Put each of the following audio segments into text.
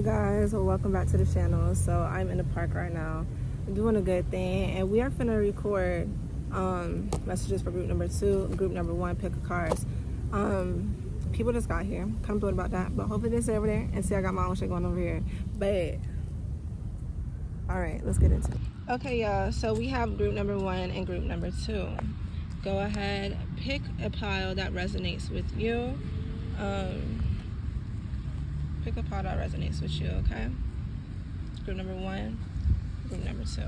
guys, well, welcome back to the channel. So I'm in the park right now, I'm doing a good thing, and we are finna record messages for group number 2, group number 1, pick a cars. People just got here, kind of thought about that, but hopefully they stay over there and see I got my own shit going over here. But all right, let's get into it. Okay, y'all, so we have group number 1 and group number 2. Go ahead, pick a pile that resonates with you. Pick a pile that resonates with you, okay? Group number 1, group number 2.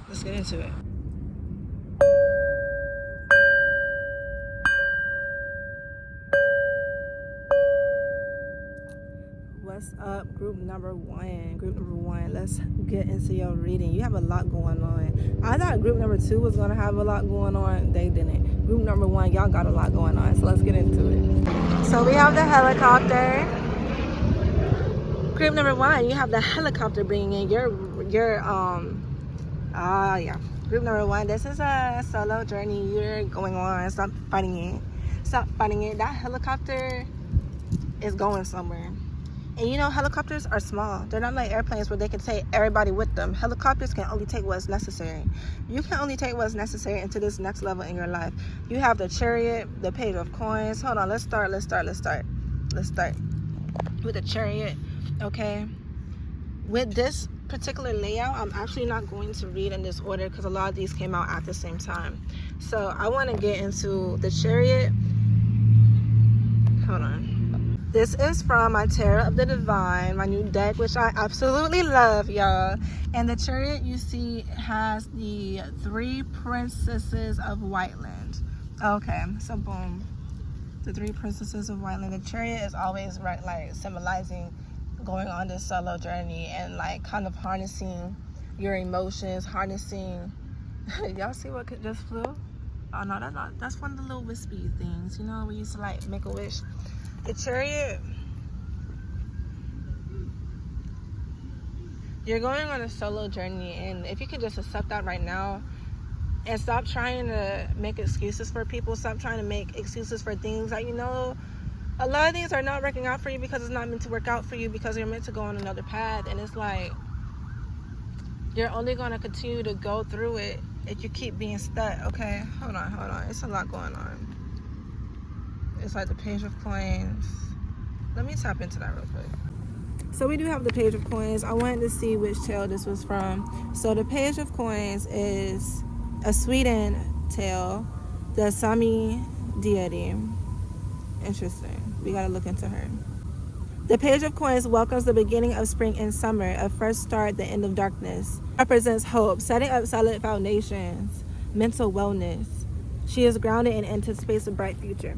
Let's get into it. What's up, group number 1? Group number 1, let's get into your reading. You have a lot going on. I thought group number 2 was going to have a lot going on. They didn't. Group number 1, y'all got a lot going on, so let's get into it. So we have the helicopter. Group number 1, you have the helicopter bringing in your yeah. Group number 1, this is a solo journey you're going on. Stop fighting it. Stop fighting it. That helicopter is going somewhere. And you know, helicopters are small. They're not like airplanes where they can take everybody with them. Helicopters can only take what's necessary. You can only take what's necessary into this next level in your life. You have the chariot, the page of coins. Hold on, let's start with the chariot, okay? With this particular layout, I'm actually not going to read in this order because a lot of these came out at the same time. So I want to get into the chariot. Hold on. This is from my Tarot of the Divine, my new deck, which I absolutely love, y'all. And the chariot, you see, has the 3 princesses of Whiteland. Okay, so boom. The 3 princesses of Whiteland. The chariot is always right, like symbolizing going on this solo journey and like kind of harnessing your emotions, harnessing. Y'all see what just flew? Oh no, that's one of the little wispy things. You know, we used to like make a wish. The chariot, you're going on a solo journey, and if you could just accept that right now and stop trying to make excuses for people, stop trying to make excuses for things that you know a lot of things are not working out for you because it's not meant to work out for you, because you're meant to go on another path. And it's like you're only going to continue to go through it if you keep being stuck. Okay, hold on, it's a lot going on. It's like the page of coins. Let me tap into that real quick. So we do have the page of coins. I wanted to see which tale this was from. So the page of coins is a Sweden tale, the Sami deity. Interesting. We gotta look into her. The page of coins welcomes the beginning of spring and summer, a fresh start, the end of darkness. Represents hope, setting up solid foundations, mental wellness. She is grounded and anticipates a bright future.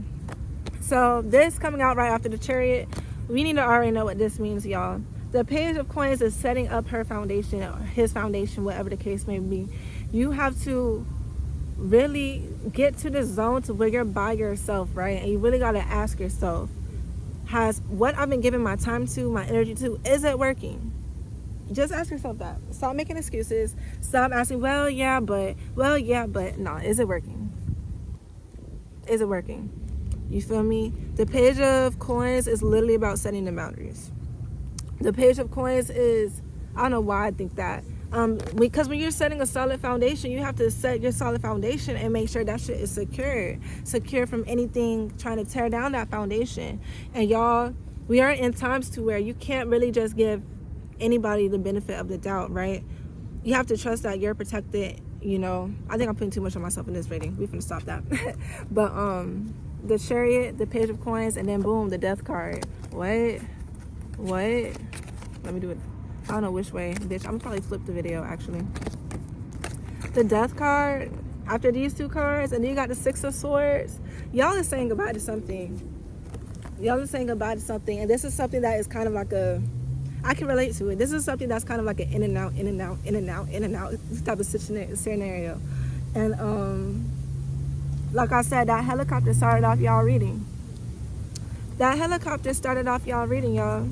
So this coming out right after the chariot, we need to already know what this means, y'all. The page of coins is setting up her foundation, or his foundation, whatever the case may be. You have to really get to the zone to where you're by yourself, right? And you really got to ask yourself, has what I've been giving my time to, my energy to, is it working? Just ask yourself that. Stop making excuses. Stop asking, well, yeah, but. No, is it working? Is it working? You feel me? The page of coins is literally about setting the boundaries. The page of coins is, I don't know why I think that. Because when you're setting a solid foundation, you have to set your solid foundation and make sure that shit is secure from anything trying to tear down that foundation. And y'all, we are in times to where you can't really just give anybody the benefit of the doubt, right? You have to trust that you're protected. You know, I think I'm putting too much on myself in this rating. We finna stop that. But the chariot, the page of coins, and then boom, the death card. What? Let me do it. I don't know which way, bitch. I'm gonna probably flip the video, actually. The death card, after these 2 cards, and then you got the 6 of swords. Y'all is saying goodbye to something. And this is something that is kind of like I can relate to it. This is something that's kind of like an in and out type of scenario. And like I said, that helicopter started off y'all reading. Y'all.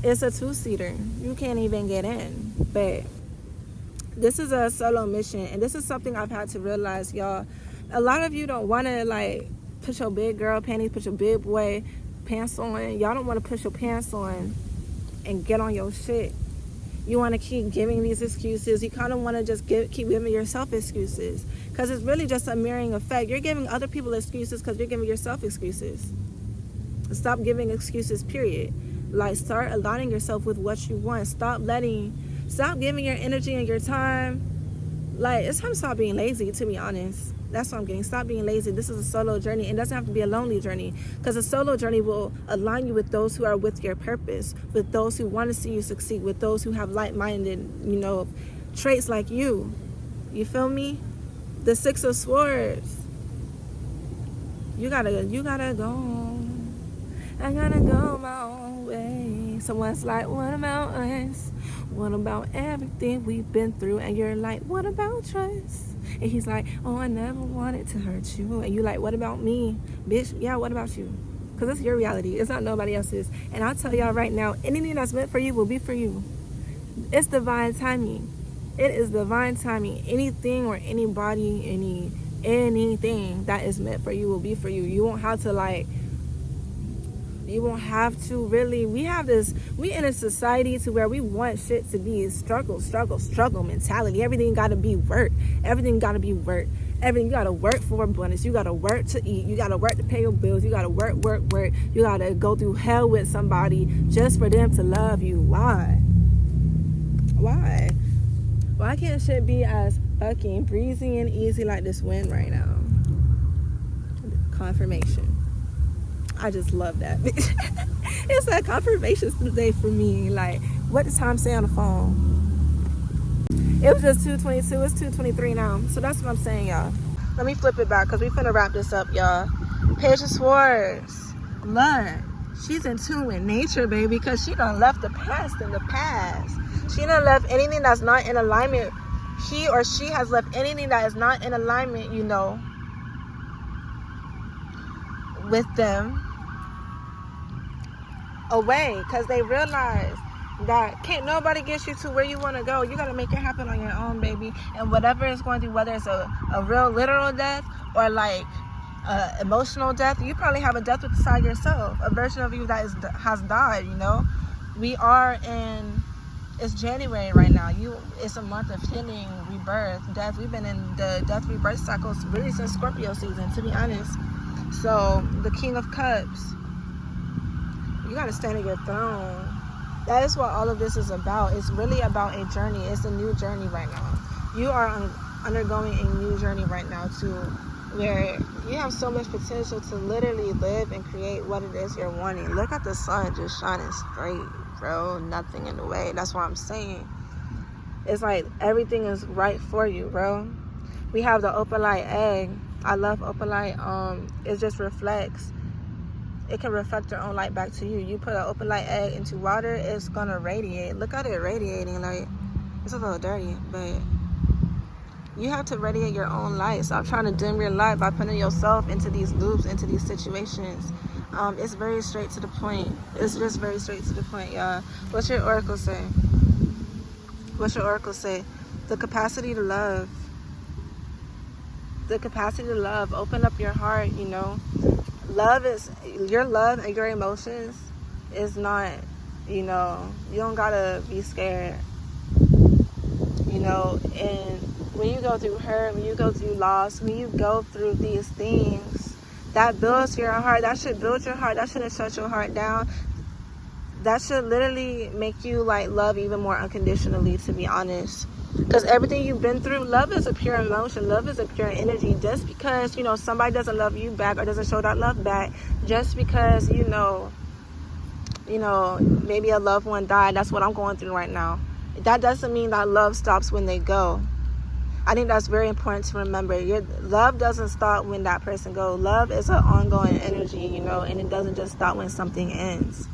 It's a 2-seater. You can't even get in. But This is a solo mission, and this is something I've had to realize, y'all. A lot of you don't want to like put your big girl panties, put your big boy pants on. Y'all don't want to put your pants on and get on your shit. You want to keep giving these excuses. You kind of want to just keep giving yourself excuses, because it's really just a mirroring effect. You're giving other people excuses because you're giving yourself excuses. Stop giving excuses, period. Like, start aligning yourself with what you want. Stop giving your energy and your time. Like, it's time to stop being lazy, to be honest. That's what I'm getting. Stop being lazy. This is a solo journey. It doesn't have to be a lonely journey, because a solo journey will align you with those who are with your purpose, with those who want to see you succeed, with those who have like-minded, traits like you. You feel me? The Six of Swords. You gotta go. I gotta go my own way. Someone's like, what about us? What about everything we've been through? And you're like, what about trust? And he's like, oh, I never wanted to hurt you. And you're like, what about me? Bitch, yeah, what about you? Because it's your reality. It's not nobody else's. And I'll tell y'all right now, anything that's meant for you will be for you. It's divine timing. It is divine timing. Anything or anybody, anything that is meant for you will be for you. You won't have to really, we in a society to where we want shit to be struggle mentality. Everything gotta be work. Everything, you gotta work for abundance. You gotta work to eat. You gotta work to pay your bills. You gotta work. You gotta go through hell with somebody just for them to love you. Why can't shit be as fucking breezy and easy like this wind right now? Confirmation. I just love that. It's like confirmation today for me. Like, what does time say on the phone? It was just 2:22. It's 2:23 now. So that's what I'm saying, y'all. Let me flip it back, because we finna wrap this up, y'all. Page of Swords. Look, she's in tune with nature, baby, because she done left the past in the past. She done left anything that's not in alignment. He or she has left anything that is not in alignment, with them away, because they realize that can't nobody get you to where you want to go. You got to make it happen on your own, baby. And whatever is going through, whether it's a real literal death or like emotional death, you probably have a death inside yourself, a version of you that has died. We are in, it's January right now. It's a month of healing, rebirth, death. We've been in the death rebirth cycles really since Scorpio season, to be honest. So the King of Cups, you got to stand in your throne. That is what all of this is about. It's really about a journey. It's a new journey right now. You are undergoing a new journey right now too, where you have so much potential to literally live and create what it is you're wanting. Look at the sun just shining straight, bro. Nothing in the way. That's what I'm saying. It's like everything is right for you, bro. We have the opalite egg. I love opalite. It just reflects. It can reflect your own light back to you. You put an opalite egg into water, it's gonna radiate. Look at it radiating. Like, it's a little dirty, but you have to radiate your own light. Stop trying to dim your light by putting yourself into these loops, into these situations. It's very straight to the point. It's just very straight to the point, y'all. What's your oracle say? What's your oracle say? The capacity to love. The capacity to love. Open up your heart, Love is, your love and your emotions is not, you don't gotta be scared, and when you go through hurt, when you go through loss, when you go through these things, that builds your heart. That should build your heart. That shouldn't shut your heart down. That should literally make you like love even more unconditionally, to be honest. Because everything you've been through, love is a pure emotion. Love is a pure energy. Just because, somebody doesn't love you back or doesn't show that love back, just because, maybe a loved one died. That's what I'm going through right now. That doesn't mean that love stops when they go. I think that's very important to remember. Your love doesn't stop when that person goes. Love is an ongoing energy, and it doesn't just stop when something ends.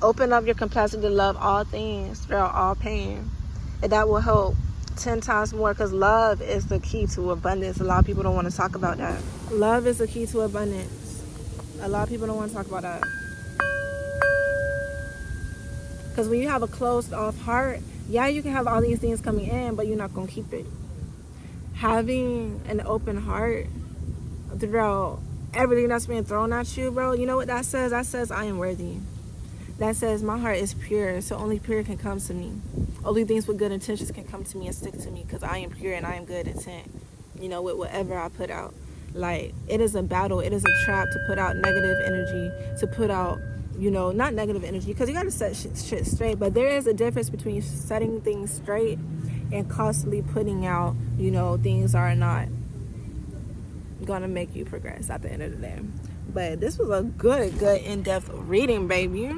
Open up your capacity to love all things throughout all pain. And that will help 10 times more, because love is the key to abundance. A lot of people don't want to talk about that. Love is the key to abundance. A lot of people don't want to talk about that. Because when you have a closed off heart, yeah, you can have all these things coming in, but you're not going to keep it. Having an open heart throughout everything that's being thrown at you, bro, you know what that says? That says I am worthy. That says my heart is pure, so only pure can come to me. Only things with good intentions can come to me and stick to me, because I am pure and I am good intent, you know, with whatever I put out. Like, it is a battle, it is a trap to put out negative energy, to put out, you know, not negative energy, because you got to set shit straight, but there is a difference between setting things straight and constantly putting out, you know, things are not gonna make you progress at the end of the day. But this was a good in-depth reading, baby.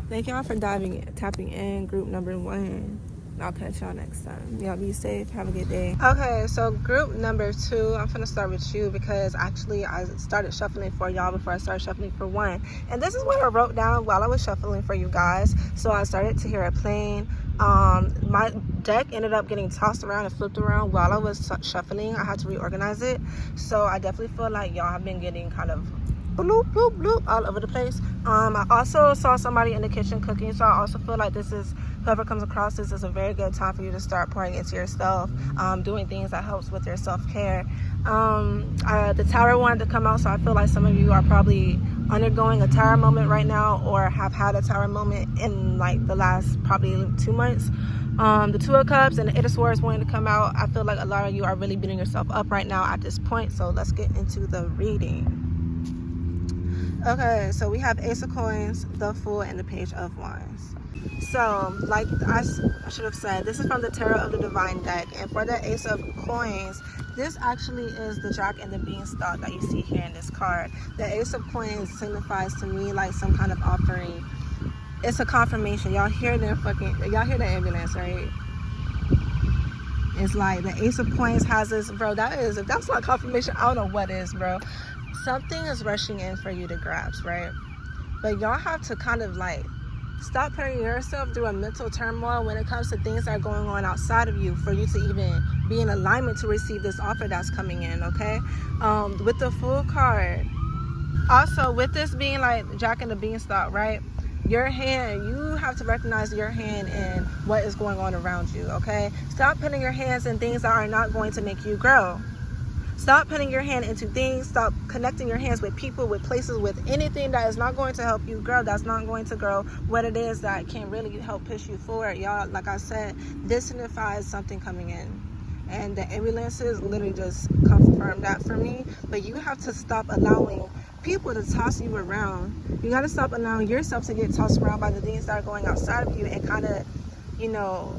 Thank y'all for tapping in group number 1. I'll catch y'all next time. Y'all be safe. Have a good day. Okay, so group number 2, I'm gonna start with you, because actually I started shuffling for y'all before I started shuffling for 1. And this is what I wrote down while I was shuffling for you guys. So I started to hear it playing. My deck ended up getting tossed around and flipped around while I was shuffling. I had to reorganize it. So I definitely feel like y'all have been getting kind of bloop bloop bloop all over the place. I also saw somebody in the kitchen cooking, so I also feel like this is, whoever comes across this, is a very good time for you to start pouring into yourself, doing things that helps with your self-care. The tower wanted to come out, so I feel like some of you are probably undergoing a tower moment right now, or have had a tower moment in like the last probably 2 months. The 2 of Cups and the 8 of Swords wanting to come out. I feel like a lot of you are really beating yourself up right now at this point, so let's get into the reading. Okay, so we have Ace of Coins, the Fool, and the Page of Wands. So, like I should have said, this is from the Tarot of the Divine deck. And for the Ace of Coins, this actually is the Jack and the Beanstalk that you see here in this card. The Ace of Coins signifies to me like some kind of offering. It's a confirmation. Y'all hear the ambulance, right? It's like the Ace of Coins has this, bro. If that's not confirmation, I don't know what is, bro. Something is rushing in for you to grasp, right? But y'all have to kind of like stop putting yourself through a mental turmoil when it comes to things that are going on outside of you, for you to even be in alignment to receive this offer that's coming in, okay? With the Fool card, also with this being like Jack and the Beanstalk, right? Your hand, you have to recognize your hand in what is going on around you, okay? Stop putting your hands in things that are not going to make you grow. Stop putting your hand into things. Stop connecting your hands with people, with places, with anything that is not going to help you grow, that's not going to grow what it is that can really help push you forward. Y'all, like I said, this signifies something coming in. And the ambulances literally just confirmed that for me. But you have to stop allowing people to toss you around. You got to stop allowing yourself to get tossed around by the things that are going outside of you, and kind of, you know,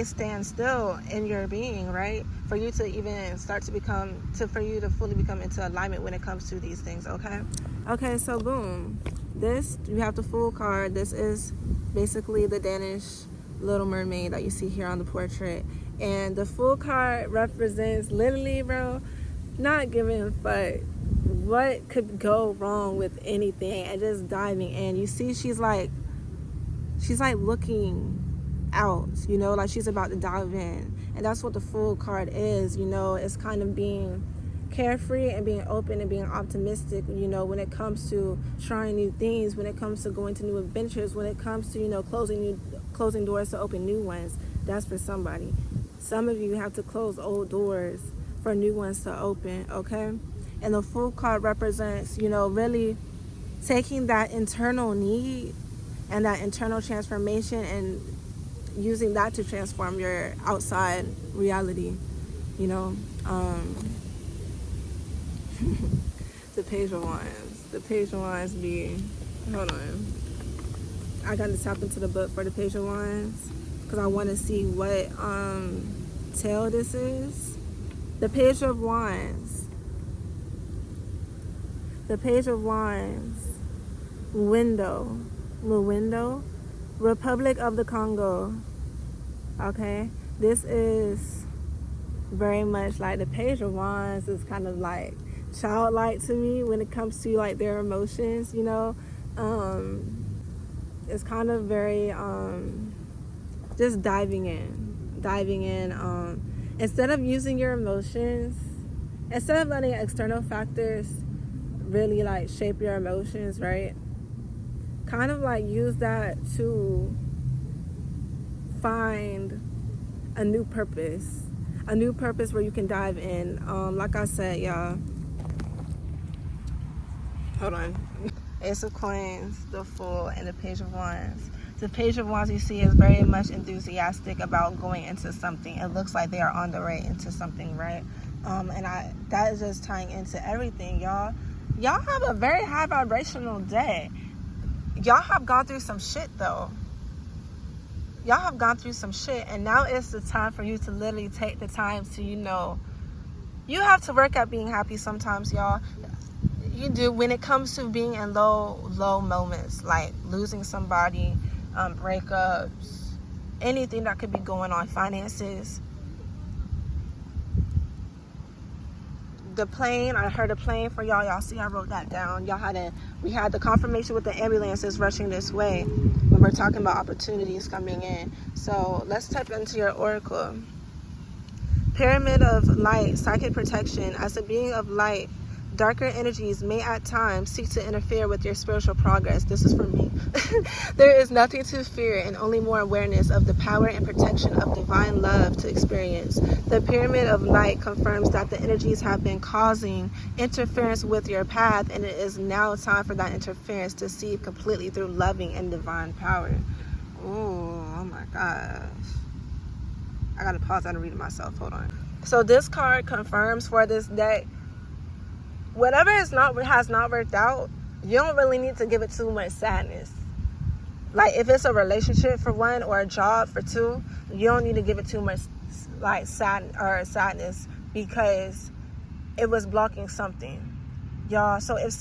stand still in your being, right? For you to even start to for you to fully become into alignment when it comes to these things, okay? Okay, so boom. This, you have the Fool card. This is basically the Danish Little Mermaid that you see here on the portrait. And the Fool card represents literally, bro, not giving a fuck what could go wrong with anything and just diving in. You see, she's like looking out, you know, like she's about to dive in. And that's what the Fool card is, you know. It's kind of being carefree and being open and being optimistic, you know, when it comes to trying new things, when it comes to going to new adventures, when it comes to, you know, closing doors to open new ones. That's for somebody. Some of you have to close old doors for new ones to open, okay? And the Fool card represents, you know, really taking that internal need and that internal transformation and using that to transform your outside reality, you know. The Page of Wands. The Page of Wands be, hold on. I got to tap into the book for the Page of Wands because I want to see what tale this is. The Page of Wands. The Page of Wands. Window. The window. Republic of the Congo. Okay, this is very much like the Page of Wands is kind of like childlike to me when it comes to like their emotions, you know. It's kind of very just diving in. Instead of using your emotions, instead of letting external factors really like shape your emotions, right? kind of like use that to find a new purpose where you can dive in. Like I said, y'all, hold on. Ace of Coins, the Fool, and the Page of Wands. The Page of Wands, you see, is very much enthusiastic about going into something. It looks like they are on the way into something, right? That is just tying into everything, y'all. Y'all have a very high vibrational day. Y'all have gone through some shit, though. Y'all have gone through some shit, and now it's the time for you to literally take the time to, you have to work at being happy sometimes, y'all. You do. When it comes to being in low moments, like losing somebody, breakups, anything that could be going on, finances. The plane, I heard a plane for y'all. Y'all see I wrote that down. We had the confirmation with the ambulances rushing this way when we're talking about opportunities coming in. So let's tap into your oracle. Pyramid of light, psychic protection. As a being of light, darker energies may at times seek to interfere with your spiritual progress. This is for me. There is nothing to fear and only more awareness of the power and protection of divine love to experience. The Pyramid of Light confirms that the energies have been causing interference with your path, and it is now time for that interference to see completely through loving and divine power. Ooh, oh my gosh. I gotta pause and read it myself. Hold on. So this card confirms for this deck, whatever has not worked out, you don't really need to give it too much sadness. Like if it's a relationship for one or a job for two, you don't need to give it too much like sadness because it was blocking something, y'all. So if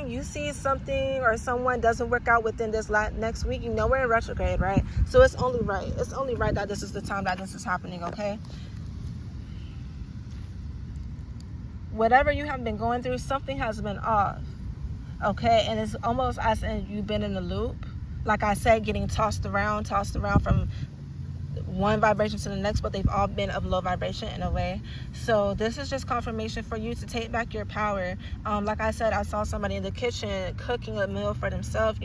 you see something or someone doesn't work out within this next week, we're in retrograde, right? So it's only right that this is the time that this is happening, okay? Whatever you have been going through, something has been off, okay? And it's almost as if you've been in a loop. Like I said, getting tossed around from one vibration to the next, but they've all been of low vibration in a way. So this is just confirmation for you to take back your power. Like I said, I saw somebody in the kitchen cooking a meal for themselves,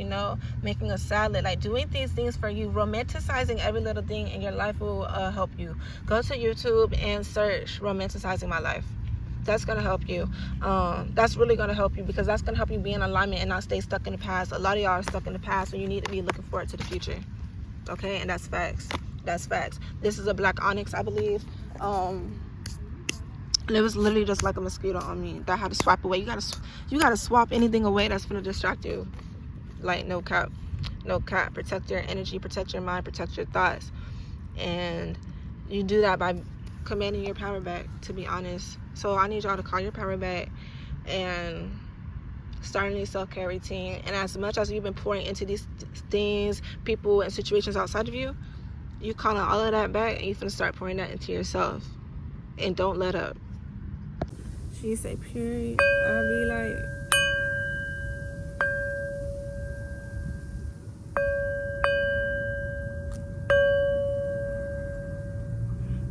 making a salad, like doing these things for you. Romanticizing every little thing in your life will help you. Go to YouTube and search romanticizing my life. That's going to help you. That's really going to help you because that's going to help you be in alignment and not stay stuck in the past. A lot of y'all are stuck in the past, so you need to be looking forward to the future. Okay? And that's facts. That's facts. This is a black onyx, I believe. And it was literally just like a mosquito on me that I had to swipe away. You gotta swap anything away that's going to distract you. Like, no cap. No cap. Protect your energy, protect your mind, protect your thoughts. And you do that by commanding your power back, to be honest. So I need y'all to call your power back and start a new self-care routine. And as much as you've been pouring into these things, people, and situations outside of you, you calling all of that back and you're gonna start pouring that into yourself. And don't let up. She say, period. I'll be like,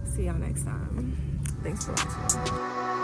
see y'all next time. Thanks for watching.